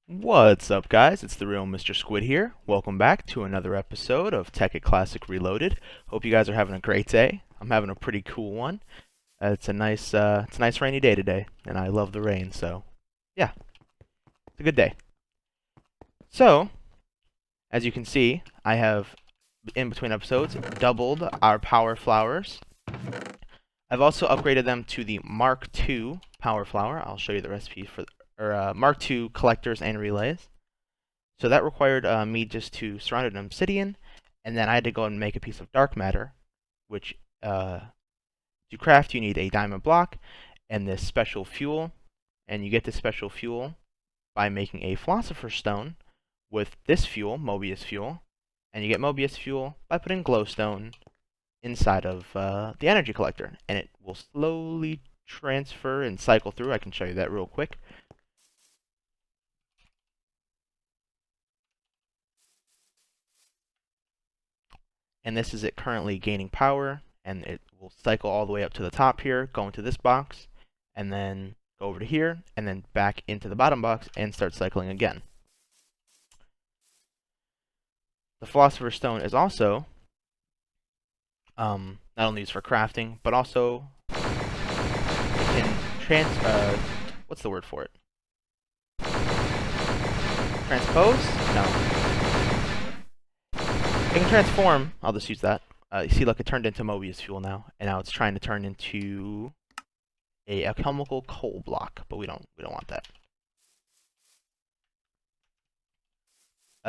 What's up, guys? It's the real Mr. Squid here. Welcome back to another episode of Tekkit Classic Reloaded. Hope you guys are having a great day. I'm having a pretty cool one. It's a nice rainy day today, and I love the rain. So, yeah, it's a good day. So, as you can see, I have in between episodes doubled our power flowers. I've also upgraded them to the Mark II power flower. I'll show you the recipe for Mark II collectors and relays. So that required me just to surround it in obsidian, and then I had to go and make a piece of dark matter, which to craft you need a diamond block and this special fuel, and you get this special fuel by making a philosopher's stone with this fuel, Mobius fuel, and you get Mobius fuel by putting glowstone inside of the energy collector, and it will slowly transfer and cycle through. I can show you that real quick. And this is it currently gaining power, and it will cycle all the way up to the top here, go into this box, and then go over to here, and then back into the bottom box, and start cycling again. The Philosopher's Stone is also not only used for crafting, but also it can what's the word for it? Transpose? No. It can transform. I'll just use that. You see, look, it turned into Mobius fuel now, and now it's trying to turn into a chemical coal block, but we don't want that.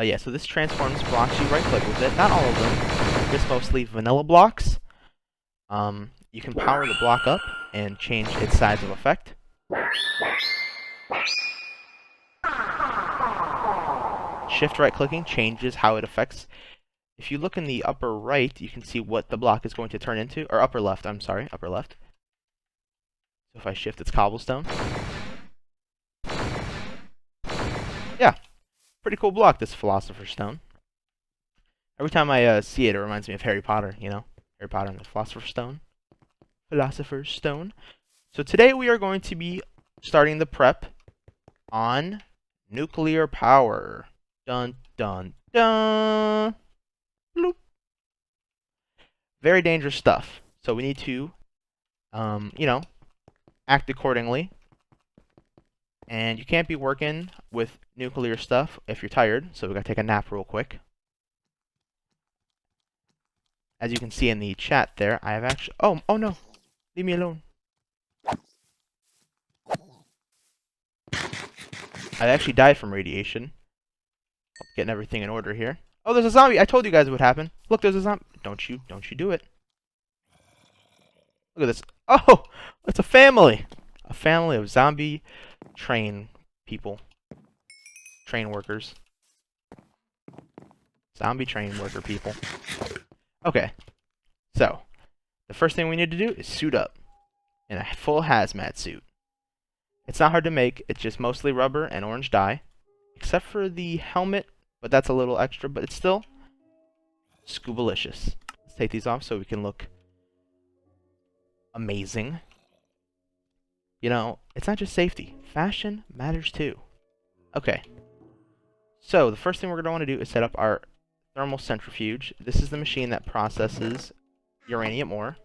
Yeah, so this transforms blocks. You right-click with it. Not all of them. Just mostly vanilla blocks. You can power the block up and change its size of effect. Shift right-clicking changes how it affects. If you look in the upper right, you can see what the block is going to turn into, or upper left, I'm sorry, upper left. So if I shift, it's cobblestone. Yeah, pretty cool block, this Philosopher's Stone. Every time I see it, it reminds me of Harry Potter, you know? Harry Potter and the Philosopher's Stone. Philosopher's Stone. So today we are going to be starting the prep on nuclear power. Dun, dun, dun. Bloop. Very dangerous stuff. So we need to, act accordingly. And you can't be working with nuclear stuff if you're tired. So we gotta take a nap real quick. As you can see in the chat there, I have actually... Oh no! Leave me alone. I actually died from radiation. Getting everything in order here. Oh, there's a zombie! I told you guys it would happen. Look, there's a zombie. Don't you do it. Look at this. Oh! It's a family! A family of zombie train people. Train workers. Zombie train worker people. Okay. So, the first thing we need to do is suit up. In a full hazmat suit. It's not hard to make. It's just mostly rubber and orange dye. Except for the helmet, but that's a little extra, but it's still scubalicious. Let's take these off so we can look amazing. You know, it's not just safety. Fashion matters too. Okay. So, the first thing we're going to want to do is set up our thermal centrifuge. This is the machine that processes uranium ore.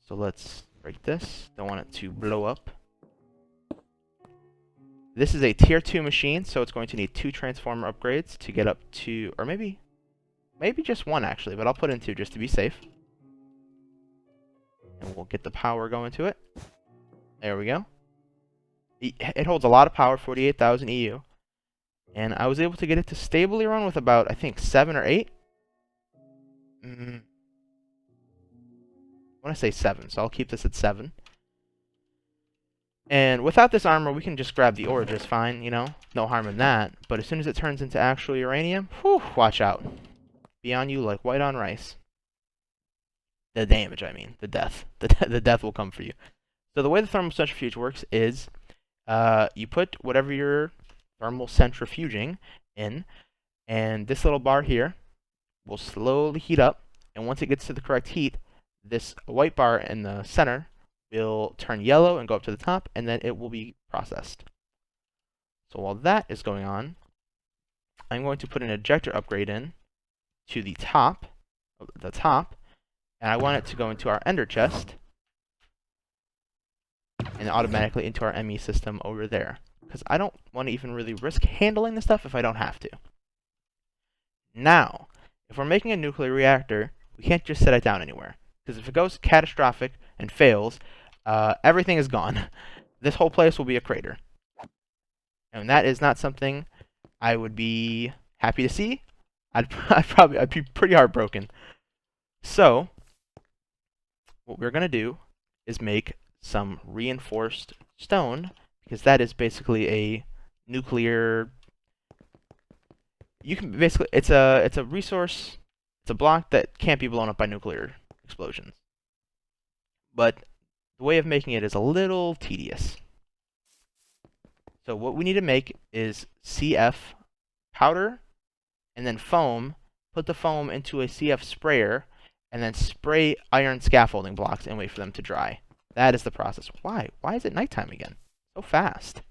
So let's break this. Don't want it to blow up. This is a tier 2 machine, so it's going to need 2 transformer upgrades to get up to, or maybe just 1 actually, but I'll put in 2 just to be safe. And we'll get the power going to it. There we go. It holds a lot of power, 48,000 EU. And I was able to get it to stably run with about, I think, 7 or 8. I want to say 7, so I'll keep this at 7. And without this armor, we can just grab the ore just fine, you know? No harm in that. But as soon as it turns into actual uranium, whew, watch out. Be on you like white on rice. The damage, I mean. The death. The death will come for you. So the way the thermal centrifuge works is you put whatever you're thermal centrifuging in, and this little bar here will slowly heat up. And once it gets to the correct heat, this white bar in the center will turn yellow and go up to the top, and then it will be processed. So while that is going on, I'm going to put an ejector upgrade in to the top, and I want it to go into our ender chest, and automatically into our ME system over there. Because I don't want to even really risk handling the stuff if I don't have to. Now, if we're making a nuclear reactor, we can't just set it down anywhere. Because if it goes catastrophic and fails, everything is gone. This whole place will be a crater. And that is not something I would be happy to see. I'd be pretty heartbroken. So, what we're going to do is make some reinforced stone, because that is basically a nuclear. You can basically it's a resource. It's a block that can't be blown up by nuclear explosions. But the way of making it is a little tedious. So what we need to make is CF powder and then foam. Put the foam into a CF sprayer and then spray iron scaffolding blocks and wait for them to dry. That is the process. Why? Why is it nighttime again? So fast.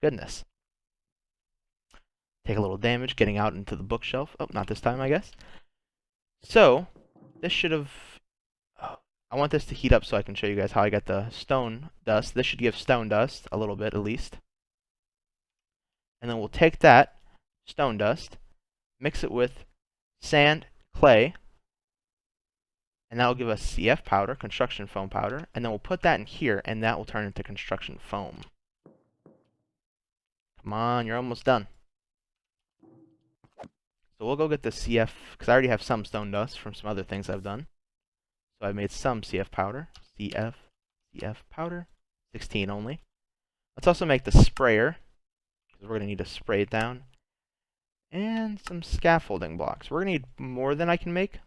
Goodness. Take a little damage getting out into the bookshelf. Oh, not this time, I guess. So, this should have... I want this to heat up so I can show you guys how I get the stone dust. This should give stone dust, a little bit at least. And then we'll take that stone dust, mix it with sand, clay, and that will give us CF powder, construction foam powder, and then we'll put that in here, and that will turn into construction foam. Come on, you're almost done. So we'll go get the CF, because I already have some stone dust from some other things I've done. So I made some CF powder, CF powder, 16 only. Let's also make the sprayer, because we're going to need to spray it down. And some scaffolding blocks. We're going to need more than I can make.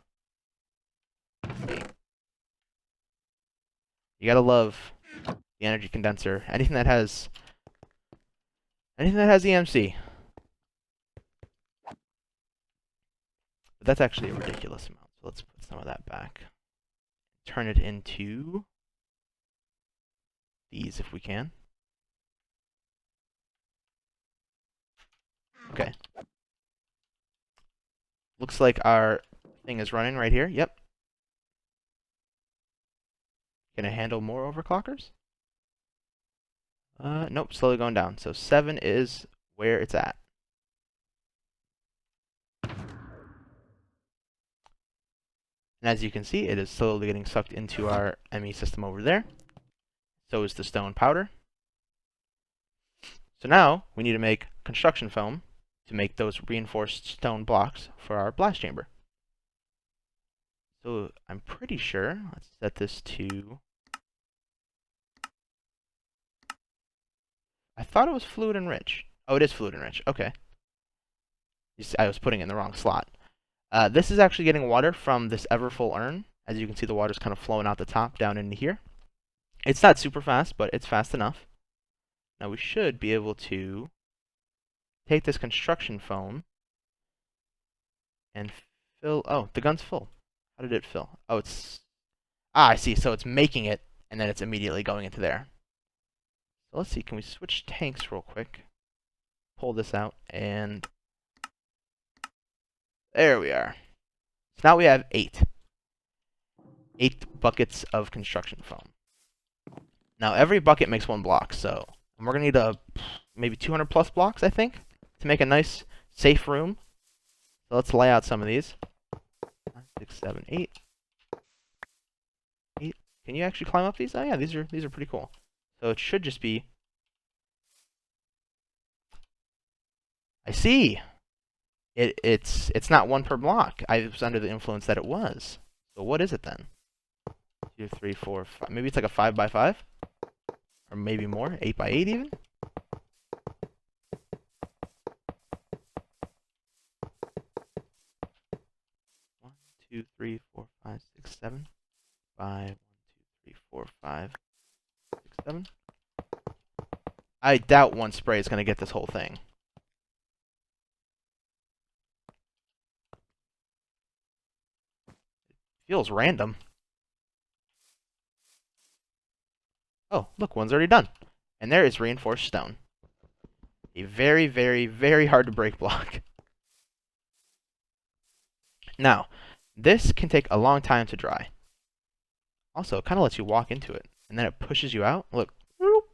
You gotta love the energy condenser. Anything that has EMC. But that's actually a ridiculous amount. So let's put some of that back. Turn it into these if we can. Okay. Looks like our thing is running right here. Yep. Can it handle more overclockers? Nope, slowly going down. So 7 is where it's at. And as you can see, it is slowly getting sucked into our ME system over there. So is the stone powder. So now we need to make construction foam to make those reinforced stone blocks for our blast chamber. So I'm pretty sure, let's set this to, I thought it was fluid enrich. Oh, it is fluid enrich. Okay. I was putting it in the wrong slot. This is actually getting water from this ever-full urn. As you can see, the water's kind of flowing out the top down into here. It's not super fast, but it's fast enough. Now we should be able to take this construction foam and fill... Oh, the gun's full. How did it fill? Oh, it's... Ah, I see. So it's making it, and then it's immediately going into there. So let's see. Can we switch tanks real quick? Pull this out, and... There we are. So now we have 8. 8 buckets of construction foam. Now every bucket makes 1 block, so we're gonna need maybe 200 plus blocks, I think, to make a nice, safe room. So let's lay out some of these. 9, 6, 7, 8. 8. Can you actually climb up these? Oh yeah, these are pretty cool. So it should just be. I see. It's not 1 per block. I was under the influence that it was. So what is it then? 2, 3, 4, 5. Maybe it's like a 5 by 5, or maybe more. 8 by 8 even. 1, 2, 3, 4, 5, 6, 7. 5. 1, 2, 3, 4, 5, 6, 7. I doubt 1 spray is gonna get this whole thing. Feels random. Oh, look, one's already done. And there is reinforced stone. A very, very, very hard to break block. Now, this can take a long time to dry. Also, it kind of lets you walk into it, and then it pushes you out. Look. Whoop.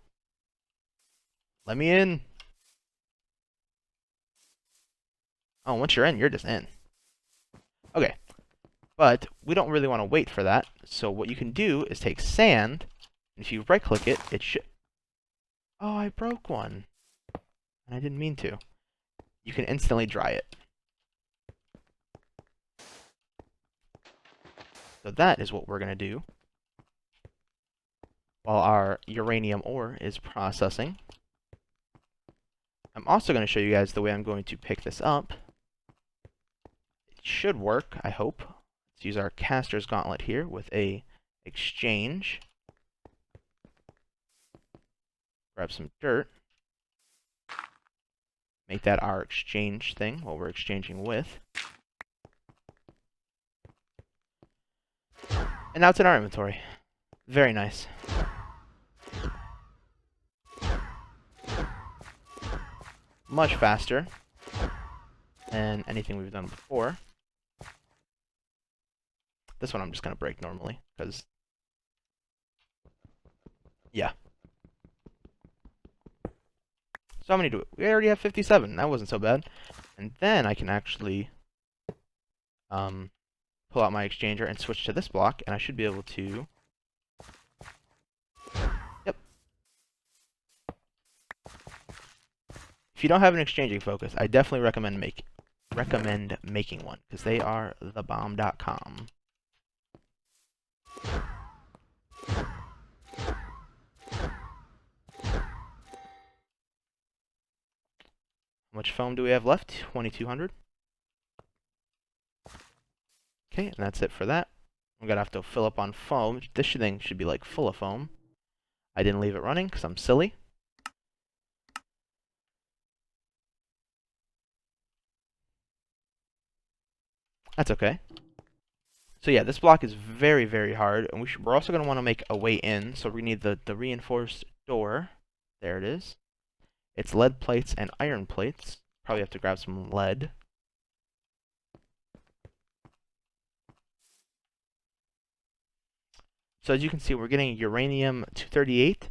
Let me in. Oh, once you're in, you're just in. Okay, but we don't really want to wait for that. So what you can do is take sand, and if you right-click it, it should... Oh, I broke one. And I didn't mean to. You can instantly dry it. So that is what we're going to do while our uranium ore is processing. I'm also going to show you guys the way I'm going to pick this up. It should work, I hope. Let's use our caster's gauntlet here with a exchange. Grab some dirt. Make that our exchange thing, what we're exchanging with. And now it's in our inventory. Very nice. Much faster than anything we've done before. This one I'm just going to break normally, because... Yeah. So how many do we? We already have 57. That wasn't so bad. And then I can actually pull out my exchanger and switch to this block, and I should be able to... Yep. If you don't have an exchanging focus, I definitely recommend making one, because they are thebomb.com. How much foam do we have left? 2,200. Okay, and that's it for that. I'm gonna have to fill up on foam. This thing should be like full of foam. I didn't leave it running because I'm silly. That's okay. So yeah, this block is very, very hard, and we're also going to want to make a way in, so we need the reinforced door. There it is. It's lead plates and iron plates. Probably have to grab some lead. So as you can see, we're getting uranium-238,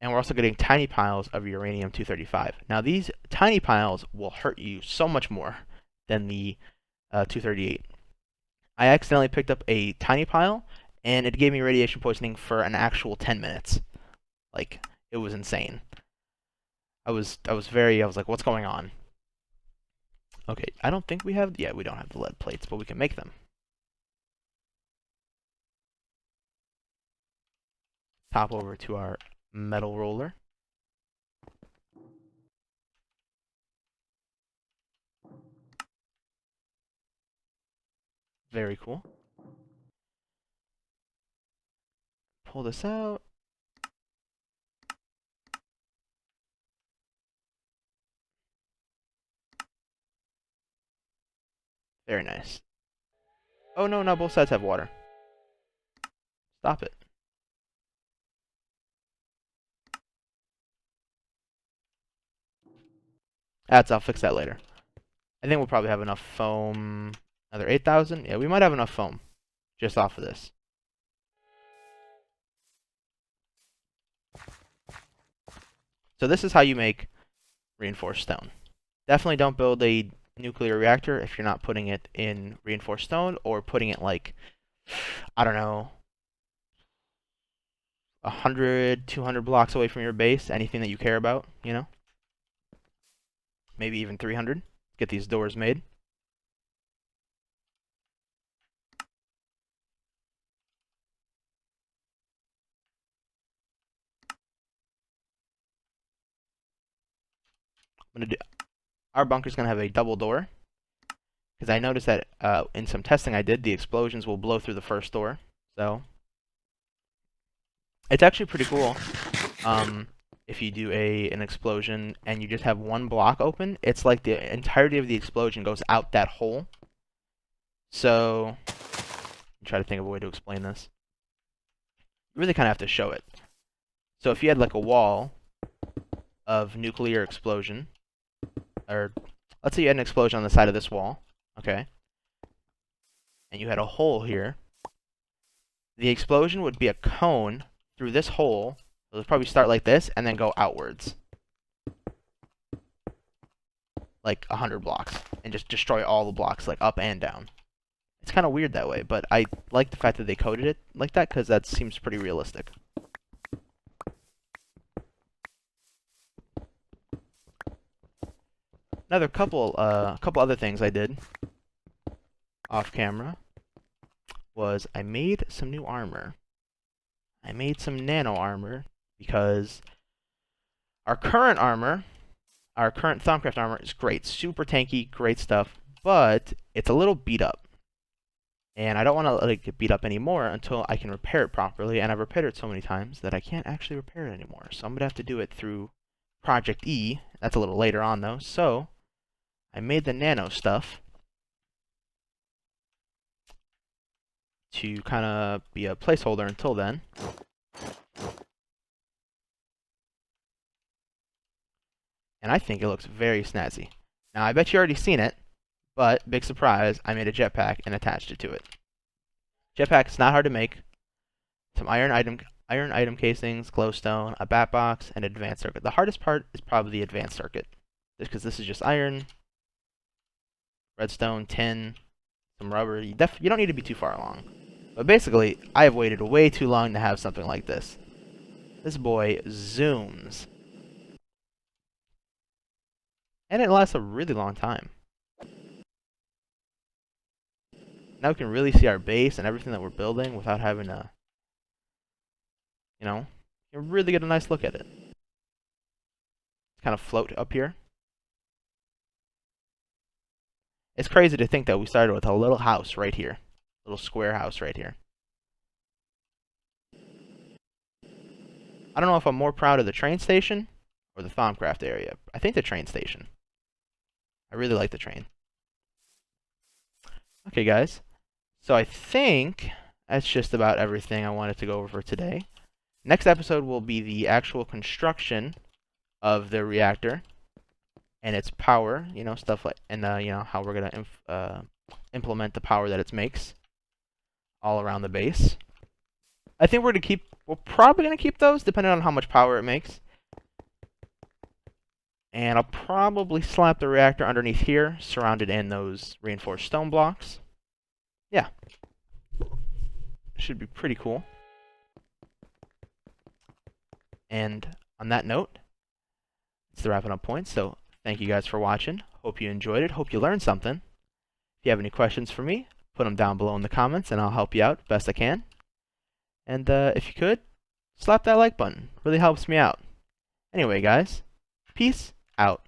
and we're also getting tiny piles of uranium-235. Now these tiny piles will hurt you so much more than the 238. I accidentally picked up a tiny pile, and it gave me radiation poisoning for an actual 10 minutes. Like, it was insane. I was like, what's going on? Okay, I don't think we have, yeah, we don't have the lead plates, but we can make them. Hop over to our metal roller. Very cool. Pull this out. Very nice. Oh no, not both sides have water. Stop it. I'll fix that later. I think we'll probably have enough foam. Another 8,000? Yeah, we might have enough foam just off of this. So this is how you make reinforced stone. Definitely don't build a nuclear reactor if you're not putting it in reinforced stone or putting it like, I don't know, 100, 200 blocks away from your base, anything that you care about, you know? Maybe even 300. Get these doors made. Our bunker's gonna have a double door, because I noticed that in some testing I did, the explosions will blow through the first door. So it's actually pretty cool. If you do an explosion and you just have one block open, it's like the entirety of the explosion goes out that hole. So I'm trying to think of a way to explain this. You really kind of have to show it. So if you had like a wall of nuclear explosion, or let's say you had an explosion on the side of this wall, okay, and you had a hole here, the explosion would be a cone through this hole. It would probably start like this and then go outwards, like 100 blocks, and just destroy all the blocks, like up and down. It's kind of weird that way, but I like the fact that they coded it like that because that seems pretty realistic. Another couple other things I did off camera was I made some new armor. I made some nano armor because our current armor, our current Thaumcraft armor is great, super tanky, great stuff, but it's a little beat up. And I don't want to let it get beat up anymore until I can repair it properly, and I've repaired it so many times that I can't actually repair it anymore. So I'm going to have to do it through Project E. That's a little later on though. So I made the nano stuff to kind of be a placeholder until then. And I think it looks very snazzy. Now I bet you already seen it, but big surprise, I made a jetpack and attached it to it. Jetpack is not hard to make. Some iron item casings, glowstone, a bat box, and an advanced circuit. The hardest part is probably the advanced circuit, just because this is just iron, redstone, tin, some rubber. You don't need to be too far along. But basically, I have waited way too long to have something like this. This boy zooms. And it lasts a really long time. Now we can really see our base and everything that we're building without having to, you know, you can really get a nice look at it. Kind of float up here. It's crazy to think that we started with a little house right here. A little square house right here. I don't know if I'm more proud of the train station or the Thaumcraft area. I think the train station. I really like the train. Okay, guys. So I think that's just about everything I wanted to go over for today. Next episode will be the actual construction of the reactor and its power, you know, stuff like, and you know, how we're gonna implement the power that it makes all around the base. I think we're probably gonna keep those depending on how much power it makes. And I'll probably slap the reactor underneath here, surrounded in those reinforced stone blocks. Yeah. Should be pretty cool. And on that note, it's the wrapping up point. So thank you guys for watching. Hope you enjoyed it. Hope you learned something. If you have any questions for me, put them down below in the comments and I'll help you out best I can. And if you could, slap that like button. Really helps me out. Anyway, guys, peace out.